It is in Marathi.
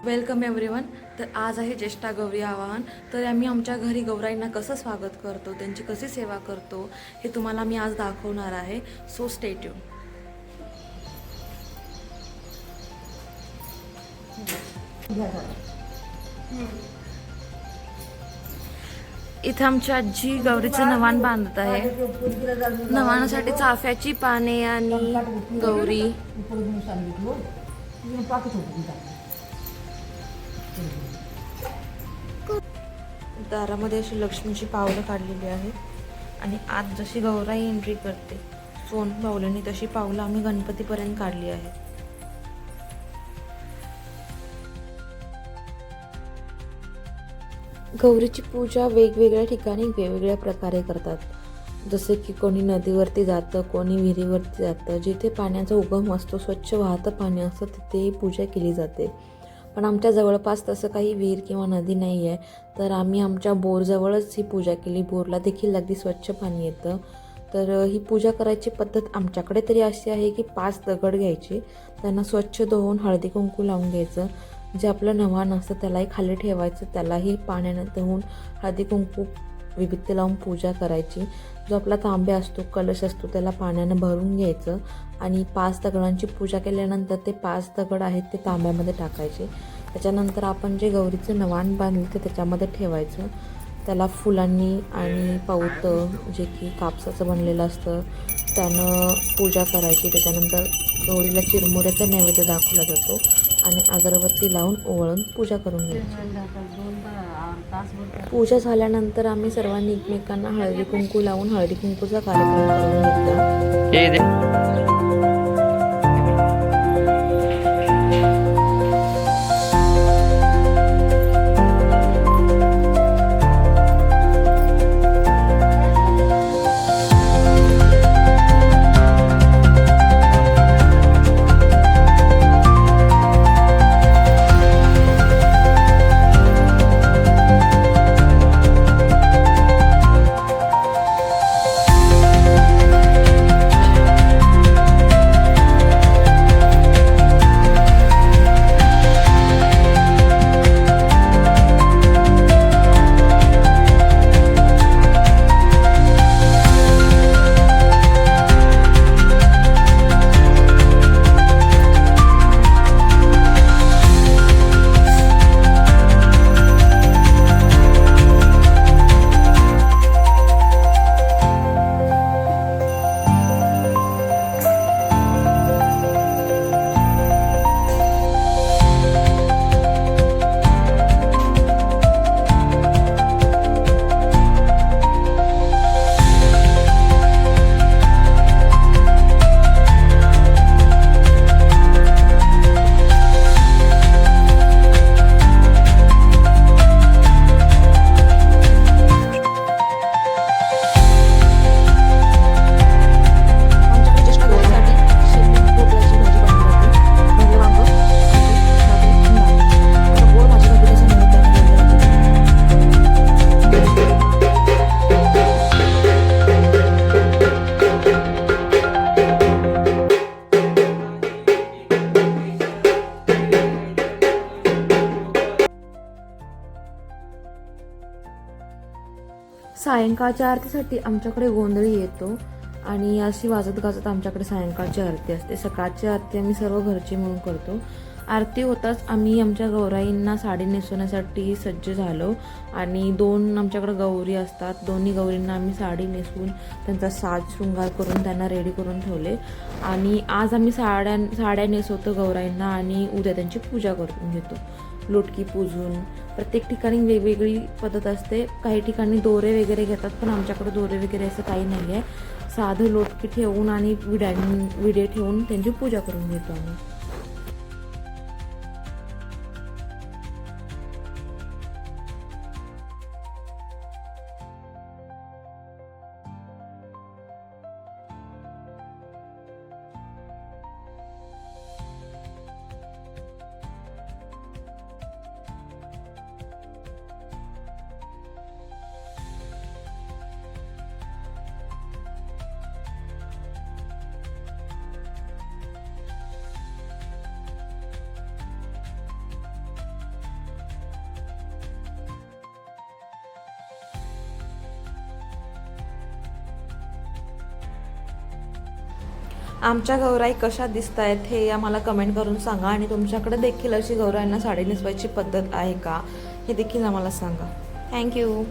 Welcome everyone. तर आज आहे ज्येष्ठा गौरी आवाहन. तर आम्ही आमच्या घरी गौराईंना कसं स्वागत करतो, त्यांची कशी सेवा करतो, हे तुम्हाला मी आज दाखवणार आहे. So stay tune. इथं आमची आजी गौरीचं नवाण बांधत आहे. नवाणासाठी चाफ्याची पाने आणि गौरी. दारामध्ये अशी लक्ष्मीची पावलं काढलेली आहेत आणि आत जशी गौराई एंट्री करते सोन पावलांनी, तशी पावलं आम्ही गणपतीपर्यंत काढली आहेत. गौरीची पूजा वेगवेगळ्या ठिकाणी वेगवेगळ्या प्रकारे करतात. जसे की कोणी नदीवरती जातं, कोणी विहिरीवरती जातं. जिथे पाण्याचा उगम असतो, स्वच्छ वाहतं पाणी असतं, तिथे पूजा केली जाते. पण आमच्या जवळपास तसं काही विहीर किंवा नदी नाही आहे, तर आम्ही आमच्या बोरजवळच ही पूजा केली. बोरला देखील अगदी स्वच्छ पाणी येतं. तर ही पूजा करायची पद्धत आमच्याकडे तरी अशी आहे की 5 दगड घ्यायचे, त्यांना स्वच्छ धुवून हळदी कुंकू लावून घ्यायचं. जे आपलं नवाण असतं त्यालाही खाली ठेवायचं, त्यालाही पाण्यानं धुवून हळदी कुंकू विभूती लावून पूजा करायची. जो आपला तांबे असतो, कलश असतो, त्याला पाण्यानं भरून घ्यायचं आणि 5 दगडांची पूजा केल्यानंतर ते 5 दगड आहेत ते तांब्यामध्ये टाकायचे. त्याच्यानंतर आपण जे गौरीचं नवाण बांधलं ते त्याच्यामध्ये ठेवायचं. त्याला फुलांनी आणि पाऊतं जे की कापसाचं बनलेलं असतं त्यानं पूजा करायची. त्याच्यानंतर गौरीला चिरमुऱ्याचा नैवेद्य दाखवला जातो आणि अगरबत्ती लावून ओवाळून पूजा करून घ्यायची. पूजा झाल्यानंतर आम्ही सर्वांनी एकमेकांना हळदी कुंकू लावून हळदी कुंकूचा कार्यक्रम करून घेतला. सायंकाळच्या आरतीसाठी आमच्याकडे गोंधळी येतो आणि अशी वाजत गाजत आमच्याकडे सायंकाळची आरती असते. सकाळची आरती आम्ही सर्व घरचे मिळून करतो. आरती होताच आम्ही आमच्या गौराईंना साडी नेसवण्यासाठी सज्ज झालो आणि 2 आमच्याकडे गौरी असतात. दोन्ही गौरींना आम्ही साडी नेसवून त्यांचा साज शृंगार करून त्यांना रेडी करून ठेवले आणि आज आम्ही साड्या नेसवतो गौराईंना आणि उद्या त्यांची पूजा करून घेतो. लोटकी पूजून प्रत्येक ठिकाणी वेगवेगळी पद्धत असते. काही ठिकाणी दोरे वगैरे घेतात, पण आमच्याकडे दोरे वगैरे असं काही नाही आहे. साधं लोटकी ठेवून आणि विडे ठेवून त्यांची पूजा करून घेतो आम्ही. आमच्या गौराई कशा दिसत आहेत हे आम्हाला कमेंट करून सांगा आणि तुमच्याकडे देखील अशी गौराईंना साडी नेसवायची पद्धत आहे का हे देखील आम्हाला सांगा. थँक्यू.